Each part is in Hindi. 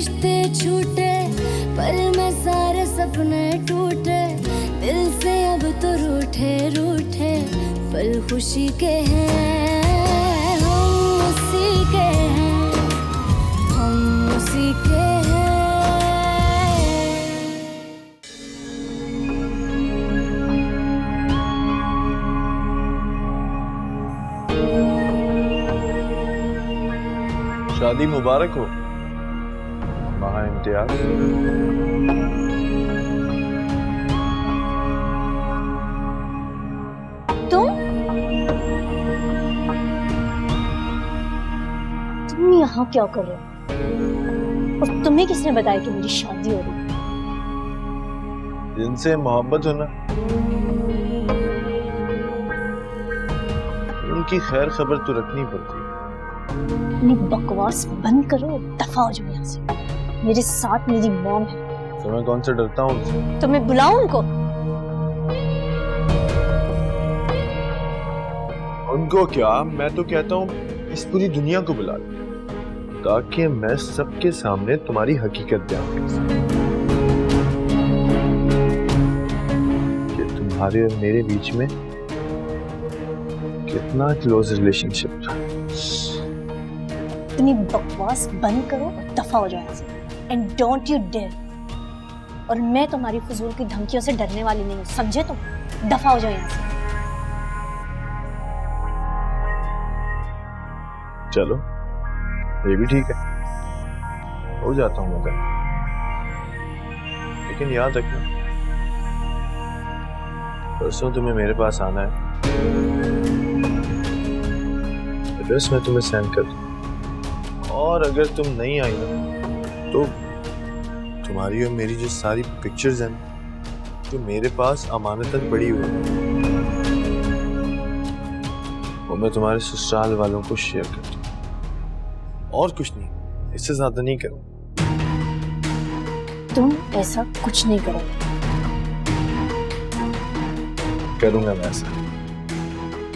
रिश्ते छूटे, पल में सारे सपने टूटे, दिल से अब तो रूठे रूठे पल खुशी के हैं, हम उसी के हैं, हम उसी के हैं। शादी मुबारक हो महा इम्तियाज। तुम यहाँ क्या कर रहे हो? और तुम्हें किसने बताया कि मेरी शादी हो रही है? जिनसे मोहब्बत हो ना, उनकी खैर खबर तो रखनी पड़ती है। अपनी बकवास बंद करो और दफा हो जाओ यहाँ से। मेरे साथ मेरी मॉम है। तो मैं कौन से डरता हूँ उनसे? तो मैं बुलाऊं उनको? उनको क्या, मैं तो कहता हूँ इस पूरी दुनिया को बुला लो, ताकि मैं सबके सामने तुम्हारी हकीकत बयान कर सकूं कि तुम्हारे और मेरे बीच में कितना क्लोज रिलेशनशिप था। अपनी बकवास बंद करो और दफा हो जाओ यहाँ से। And don't you dare. और मैं तुम्हारी फजूल की धमकियों से डरने वाली नहीं हूँ, समझे तुम? दफा हो जाओ यहाँ से। चलो ये भी ठीक है, हो जाता हूँ मैं, लेकिन याद रखना परसों तुम्हें मेरे पास आना है। एड्रेस मैं तुम्हें सेंड कर दूँ, और अगर तुम नहीं आई ना तो तुम्हारी और मेरी जो सारी पिक्चर्स हैं जो मेरे पास अमानतन पड़ी हुई है, वो मैं तुम्हारे ससुराल वालों को शेयर कर दूँ। और कुछ नहीं, इससे ज्यादा नहीं करूँ। तुम ऐसा कुछ नहीं करो। करूंगा मैं ऐसा।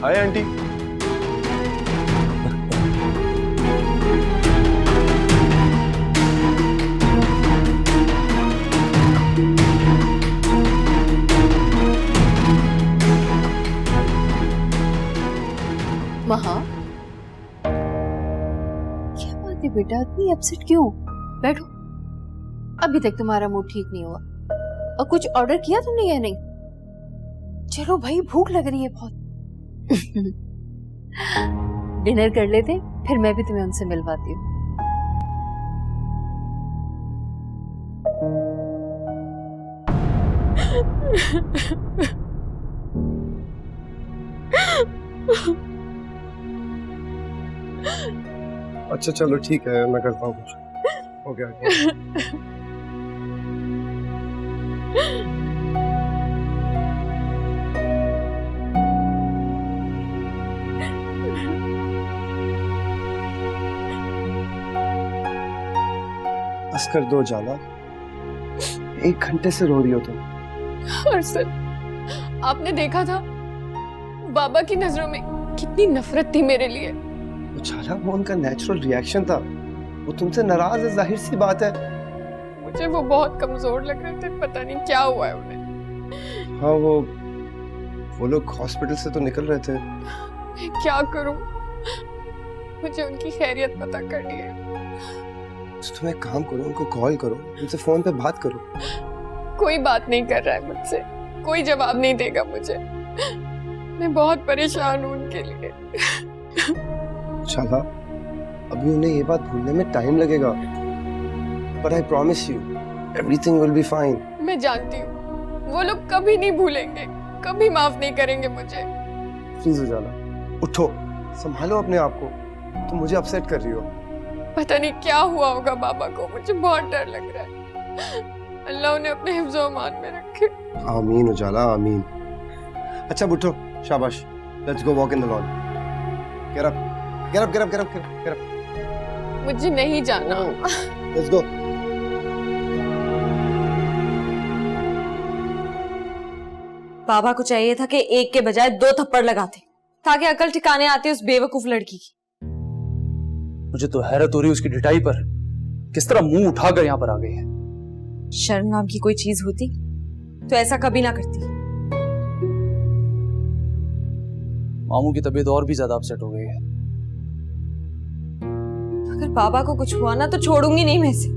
Hi aunty. महा, क्या बात है बेटा, इतनी अपसेट क्यों? बैठो। अभी तक तुम्हारा मूड ठीक नहीं हुआ, और कुछ ऑर्डर किया तुमने या नहीं? चलो भाई, भूख लग रही है बहुत। डिनर कर लेते, फिर मैं भी तुम्हें उनसे मिलवाती हूँ। अच्छा चलो ठीक है, मैं करता हूँ कुछ। हो गया। बस कर दो जाला, 1 घंटे से रो रही हो तुम। अरसल, आपने देखा था बाबा की नजरों में कितनी नफरत थी मेरे लिए। जाला, वो उनका नेचुरल रिएक्शन था, वो तुमसे नाराज है, जाहिर सी बात है। मुझे वो बहुत कमजोर लग रहे थे, पता नहीं क्या हुआ है उन्हें। हाँ, वो लोग हॉस्पिटल से तो निकल रहे थे। मैं क्या करूं, मुझे उनकी खैरियत पता करनी है। तो तुम एक काम करो, उनको कॉल करो, उनसे फोन पे बात करो। कोई बात नहीं कर रहा है मुझसे, कोई जवाब नहीं देगा मुझे। मैं बहुत परेशान हूँ उनके लिए। शाला, अभी उन्हें ये बात भूलने में टाइम लगेगा, but I promise you, everything will be fine. मैं जानती हूँ, वो लोग कभी नहीं भूलेंगे, कभी माफ नहीं करेंगे मुझे। प्लीज उजाला, उठो, संभालो अपने आप को, तुम मुझे अपसेट कर रही हो। पता नहीं क्या हुआ होगा बाबा को, मुझे बहुत डर लग रहा है। अल्लाह उन्हें अपने हिफ्ज़ो अमान में रखे। आमीन उजाला, आमीन। अच्छा उठो, शाबाश, let's go walk in the lawn. Get up, get up, get up, get up, get up. मुझे नहीं जाना। Let's go. बाबा को चाहिए था कि एक के बजाय 2 थप्पड़ लगाते, ताकि अकल ठिकाने आती उस बेवकूफ लड़की की। मुझे तो हैरत हो रही है उसकी ढिठाई पर। किस तरह मुंह उठाकर यहाँ पर आ गई है। शर्म नाम की कोई चीज होती तो ऐसा कभी ना करती। मामू की तबीयत और भी ज्यादा अपसेट हो गई है। अगर बाबा को कुछ हुआ ना तो छोड़ूंगी नहीं मैं इसे।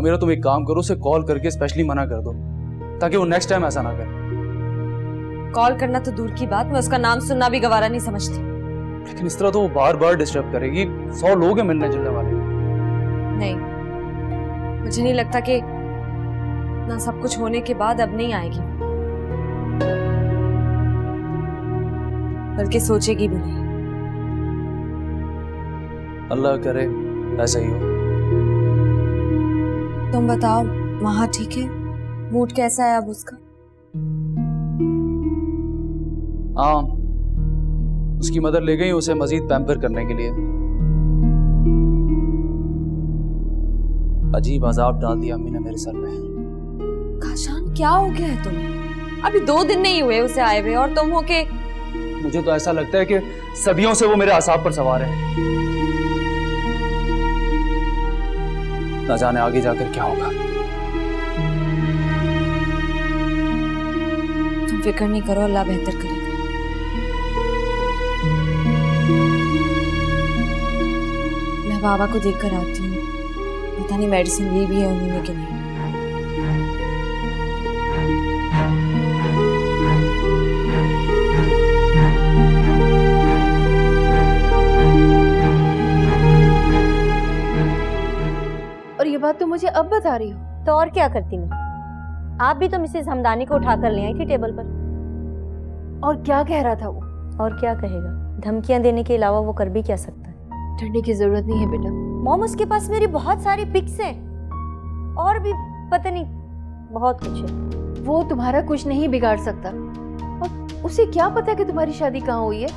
मेरा तुम एक काम करो, उसे कॉल करके स्पेशली मना कर दो ताकि वो नेक्स्ट टाइम ऐसा ना करे। कॉल करना तो दूर की बात, मैं उसका नाम सुनना भी गवारा नहीं समझती। लेकिन इस तरह तो वो बार बार डिस्टर्ब करेगी। 100 लोग हैं मिलने जुलने वाले। नहीं, मुझे नहीं लगता कि ना सब कुछ होने के बाद अब नहीं आएगी, बल्कि सोचेगी भी नहीं। अल्लाह करे ऐसा ही हो। तुम बताओ, वहां ठीक है? मूड कैसा है अब उसका? हाँ, उसकी मदर ले गई उसे मजीद पैम्पर करने के लिए। अजीब अजाब डाल दिया अम्मी ने मेरे सर में। काशान, क्या हो गया है तुम्हें? अभी 2 दिन नहीं हुए उसे आए हुए और तुम हो के। मुझे तो ऐसा लगता है कि सदियों से वो मेरे आसाब पर सवार है। ना जाने आगे जाकर क्या होगा। तुम फिक्र नहीं करो, अल्लाह बेहतर करेगा। मैं बाबा को देखकर आती हूँ, पता नहीं मेडिसिन ली भी है उन्होंने कि नहीं। और ये बात तो मुझे अब बता रही हो? तो और क्या करती मैं? आप भी तो मिसेस हमदानी को उठाकर ले आई थी टेबल पर। और क्या कह रहा था वो? और क्या कहेगा? धमकियां देने के अलावा वो कर भी क्या सकता है? डरने की जरूरत नहीं है बेटा। मॉम, उसके पास मेरी बहुत सारी पिक्स हैं और भी पता नहीं बहुत कुछ है। वो तुम्हारा कुछ नहीं बिगाड़ सकता। और उसे क्या पता कि तुम्हारी शादी कहाँ हुई है?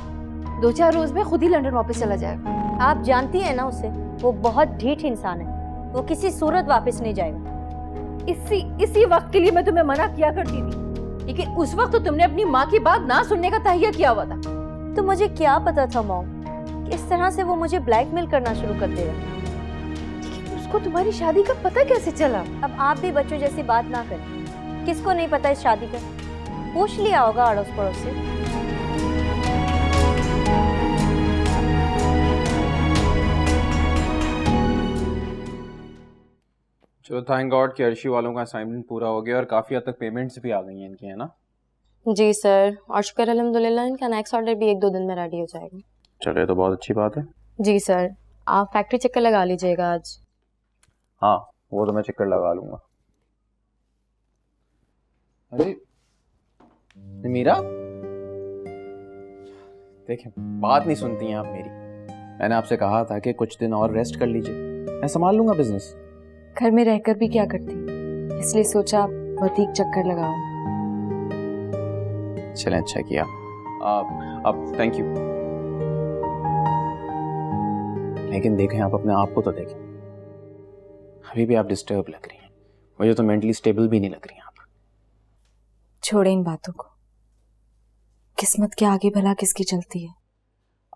2-4 रोज में खुद ही लंदन वापस चला जाएगा। आप जानती हैं ना उसे, वो बहुत ढीठ इंसान है, वो किसी सूरत वापस नहीं जाएगा। इसी वक्त के लिए मैं तुम्हें मना किया करती थी, लेकिन उस वक्त तो तुमने अपनी माँ की बात ना सुनने का तहैया किया हुआ था। तो मुझे क्या पता था मॉम कि इस तरह से वो मुझे ब्लैकमेल करना शुरू कर देगा। लेकिन उसको तुम्हारी शादी का पता कैसे चला? अब आप भी बच्चों जैसी बात ना करें। किसको नहीं पता इस शादी का? पूछ लिया होगा अड़ोस पड़ोस से। चलो थैंक गॉड कि अर्शी वालों का असाइनमेंट पूरा हो गया और काफ़ी हद तक पेमेंट्स भी आ गई हैं इनकी, है ना? जी सर, और शुक्र अल्हम्दुलिल्लाह इनका नेक्स्ट ऑर्डर भी 1-2 दिन में रेडी हो जाएगा। चलिए तो बहुत अच्छी बात है। जी सर, आप फैक्ट्री चक्कर लगा लीजिएगा आज। हाँ, वो तो मैं चक्कर लगा लूँगा। अरे मीरा, देखिए बात नहीं सुनती हैं आप मेरी। मैंने आपसे कहा था कि कुछ दिन और रेस्ट कर लीजिए, मैं संभाल लूँगा बिजनेस। घर में रहकर भी क्या करती, इसलिए सोचा बतीक चक्कर लगाओ। चलें, अच्छा किया। अब थैंक यू। लेकिन देखें, आप अपने आप को तो देखें, अभी भी आप डिस्टर्ब लग रही हैं। मुझे तो मेंटली स्टेबल भी नहीं लग रही आप। छोड़े इन बातों को, किस्मत के आगे भला किसकी चलती है।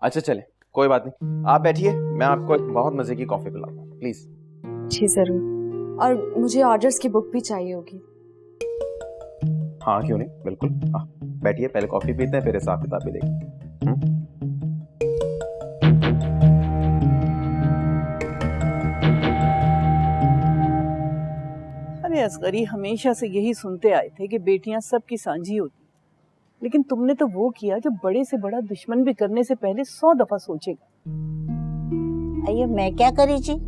अच्छा चले, कोई बात नहीं, आप बैठिए, मैं आपको एक बहुत मजे की कॉफी पिलाऊंगा, प्लीज। जी जरूर, और मुझे ऑर्डर्स की बुक भी चाहिए होगी। हाँ क्यों नहीं, बिल्कुल। बैठिए, पहले कॉफी पीते हैं, फिर हिसाब किताब भी देखते हैं। अरे असगरी, हमेशा से यही सुनते आए थे कि बेटियां सबकी सांझी होती, लेकिन तुमने तो वो किया जो बड़े से बड़ा दुश्मन भी करने से पहले 100 दफा सोचेगा। अये मैं क्या करी जी?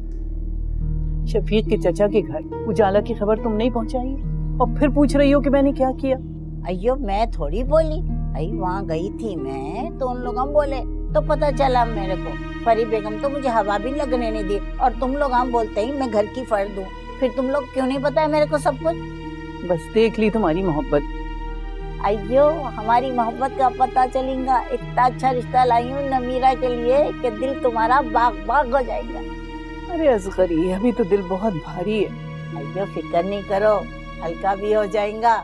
शफीक के चचा के घर उजाला की खबर तुम नहीं पहुंचाई और फिर पूछ रही हो कि मैंने क्या किया। अयो मैं थोड़ी बोली, अई वहाँ गई थी मैं तो उन लोग हम बोले तो पता चला मेरे को। परी बेगम तो मुझे हवा भी लगने नहीं दी और तुम लोग हम बोलते ही मैं घर की फर्द हूँ। फिर तुम लोग क्यों नहीं बताया मेरे को सब कुछ? बस देख ली तुम्हारी मोहब्बत। अयो हमारी मोहब्बत का पता चलेगा। इतना अच्छा रिश्ता लाई हूँ नमीरा के लिए कि दिल तुम्हारा बाग बाग हो जाएगा। अरे असगरी, अभी तो दिल बहुत भारी है। अयो फिक्र नहीं करो, हल्का भी हो जाएगा।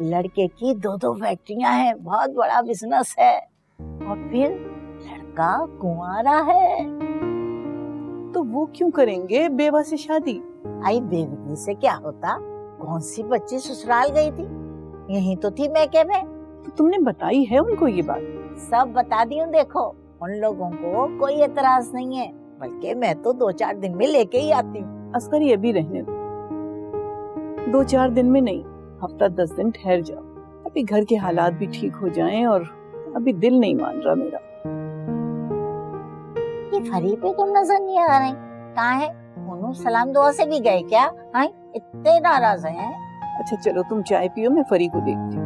लड़के की 2-2 फैक्ट्रियां हैं, बहुत बड़ा बिजनेस है और फिर लड़का कुंवारा है। तो वो क्यों करेंगे बेवा से शादी? आई बेवकूफी से क्या होता? कौन सी बच्ची ससुराल गई थी? यही तो थी मैके में। तो तुमने बताई है उनको ये बात? सब बता दी हूँ। देखो, उन लोगों को कोई एतराज नहीं है, बल्कि मैं तो 2-4 दिन में लेके ही आती हूँ। अस्कर ये भी रहने दो, 2-4 दिन में नहीं, हफ्ता 10 दिन ठहर जाओ। अभी घर के हालात भी ठीक हो जाएं और अभी दिल नहीं मान रहा मेरा। ये फरी पे तुम नजर नहीं आ रहे, कहाँ है? उन्होंने सलाम दुआ से भी गए क्या? हाँ, इतने नाराज हैं। अच्छा चलो तुम चाय पियो, मैं फरी को देखती हूँ।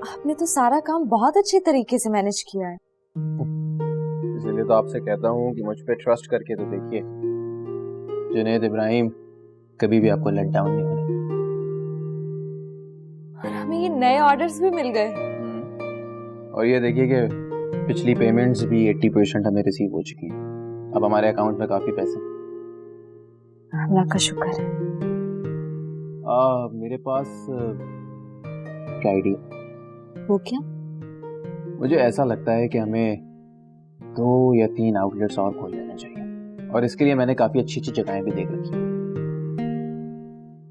आपने तो सारा काम बहुत अच्छे तरीके से मैनेज किया है। इसलिए तो आपसे कहता हूँ कि मुझ पे ट्रस्ट करके तो देखिए। जुनैद इब्राहिम कभी भी आपको लेट डाउन नहीं होने। और हमें ये नए ऑर्डर्स भी मिल गए। और ये देखिए कि पिछली पेमेंट्स भी 80% हमें रिसीव हो चुकी हैं। अब हमारे अकाउंट में काफी पैसे। अल्लाह का शुक्र है। मेरे पास एक आइडिया। वो क्या? मुझे ऐसा लगता है कि हमें 2 या 3 आउटलेट्स और खोल लेना चाहिए, और इसके लिए मैंने काफी अच्छी जगहें भी देख रखी हैं।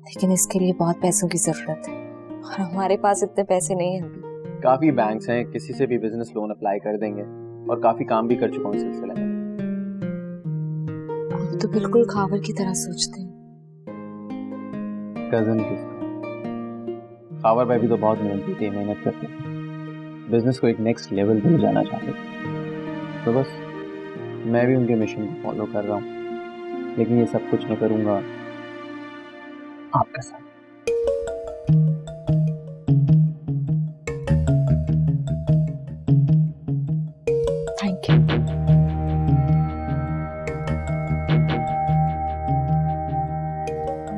लेकिन इसके लिए बहुत पैसों की जरूरत है और हमारे पास इतने पैसे नहीं हैं अभी। काफी बैंक्स हैं, किसी से भी बिजनेस लोन अप्लाई कर देंगे, और काफी काम भी कर चुका हूँ इस सिलसिले में। आप तो बिल्कुल खावर की तरह सोचते हैं। कजन की खावर भाई भी तो बहुत मेहनती थे, मेहनत करते हैं, बिजनेस को एक नेक्स्ट लेवल पे ले जाना चाहते थे। तो बस मैं भी उनके मिशन को फॉलो कर रहा हूँ, लेकिन ये सब कुछ मैं करूँगा आपके साथ। Thank you.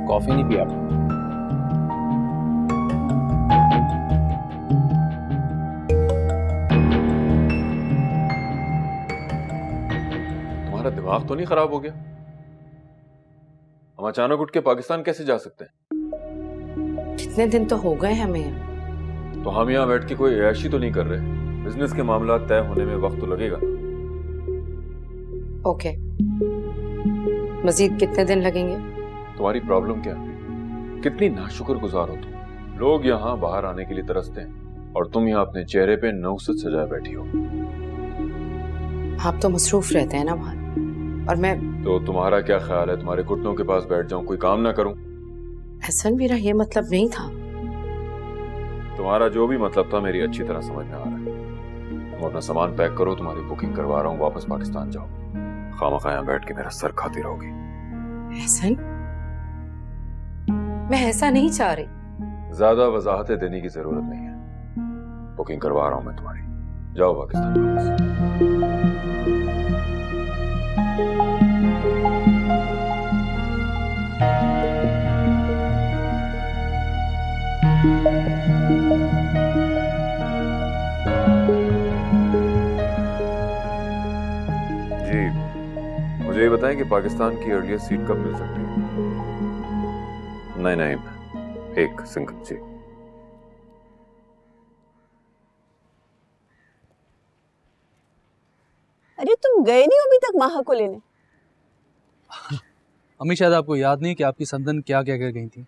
कॉफी नहीं पिया आपने? दिमाग तो नहीं खराब हो गया? हम अचानक उठ के पाकिस्तान कैसे जा सकते हैं? कितने दिन तो हो गए हमें। तो हम यहाँ बैठ के कोई ऐशी तो नहीं कर रहे। बिजनेस के मामला तय होने में वक्त तो लगेगा। ओके, मजीद कितने दिन लगेंगे? तुम्हारी प्रॉब्लम क्या है? कितनी नाशुक्रगुजार हो तुम। लोग यहाँ बाहर आने के लिए तरसते हैं और तुम यहाँ अपने चेहरे पे नौसत सजाए बैठी हो। आप तो मसरूफ रहते हैं ना बाहर, और मैं तो तुम्हारा क्या ख्याल है तुम्हारे घुटनों के पास बैठ जाऊं, कोई काम ना करूं? ऐसा मेरा ये मतलब नहीं था। तुम्हारा जो भी मतलब था मेरी अच्छी तरह समझ में आ रहा है। तुम अपना सामान पैक करो, तुम्हारी बुकिंग करवा रहा हूँ, वापस पाकिस्तान जाओ। खामखा यहाँ बैठ के मेरा सर खाती रहोगी। एहसन, मैं ऐसा नहीं चाह रही। ज्यादा वजाहतें देने की जरूरत नहीं है। बुकिंग करवा रहा हूँ मैं तुम्हारी, जाओ पाकिस्तान वापस। जी, मुझे ये बताएं कि पाकिस्तान की अर्लीस्ट सीट कब मिल सकती है? नहीं, एक सिंगल। जी अरे तुम गए नहीं अभी तक माहा को लेने? अम्मी शायद आपको याद नहीं कि आपकी संदन क्या क्या कर गई थी।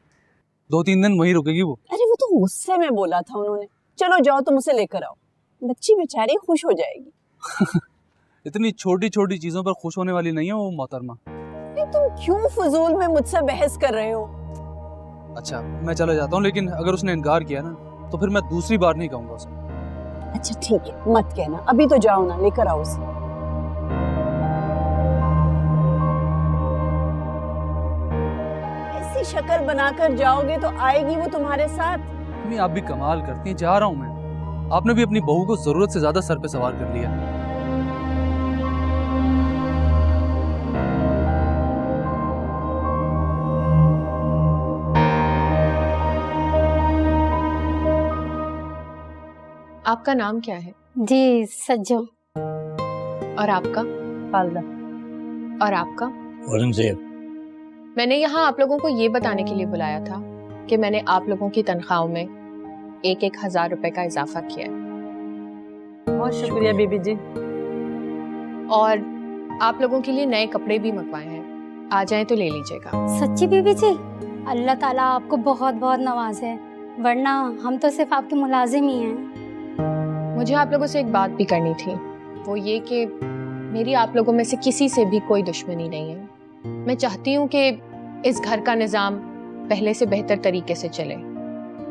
2-3 दिन वहीं रुकेगी वो। अरे वो तो गुस्से में बोला था उन्होंने। चलो जाओ तुम उसे लेकर आओ, बच्ची बेचारी खुश हो जाएगी। इतनी छोटी छोटी चीजों पर खुश होने वाली नहीं है वो मोहतरमा। तुम क्यों फजूल में मुझसे बहस कर रहे हो? अच्छा मैं चला जाता हूँ, लेकिन अगर उसने इनकार किया ना तो फिर मैं दूसरी बार नहीं कहूंगा उसे। अच्छा ठीक है, मत कहना। अभी तो जाओ ना, लेकर आओ उसे। ऐसी शक्ल बनाकर जाओगे तो आएगी वो तुम्हारे साथ? अम्मी आप भी कमाल करती हैं। जा रहा हूँ मैं। आपने भी अपनी बहू को जरूरत से ज्यादा सर पे सवार कर लिया। आपका नाम क्या है? जी सज्जो। और आपका? फालदा। और आपका? औरंगजेब। मैंने यहाँ आप लोगों को ये बताने के लिए बुलाया था कि मैंने आप लोगों की तनख्वाहों में 1,000 रुपए का इजाफा किया है। बहुत शुक्रिया बीबी जी। और आप लोगों के लिए नए कपड़े भी मंगवाए हैं, आ जाएं तो ले लीजिएगा। सच्ची बीबी जी, अल्लाह ताला आपको बहुत बहुत नवाजे, वरना हम तो सिर्फ आपके मुलाजिम ही हैं। मुझे आप लोगों से एक बात भी करनी थी, वो ये कि मेरी आप लोगों में से किसी से भी कोई दुश्मनी नहीं है। मैं चाहती हूँ कि इस घर का निज़ाम पहले से बेहतर तरीके से चले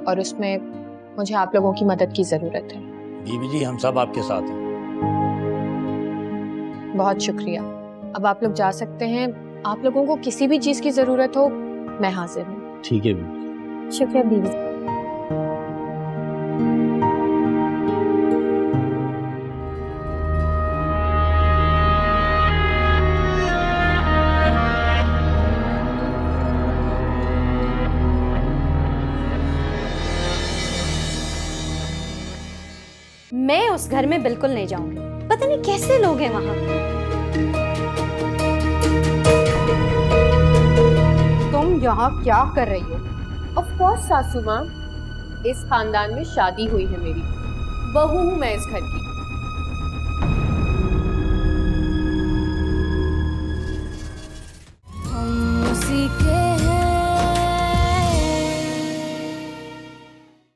और उसमें मुझे आप लोगों की मदद की ज़रूरत है। बीबी जी, हम सब आपके साथ हैं। बहुत शुक्रिया। अब आप लोग जा सकते हैं। आप लोगों को किसी भी चीज़ की ज़रूरत हो, मैं हाजिर हूँ। ठीक है बीबी। शुक्रिया बीबी जी। मैं उस घर में बिल्कुल नहीं जाऊंगी। पता नहीं कैसे लोग हैं वहां। तुम यहाँ क्या कर रही हो? ऑफ कोर्स सासू माँ, इस खानदान में शादी हुई है मेरी, बहू हूँ मैं इस घर की।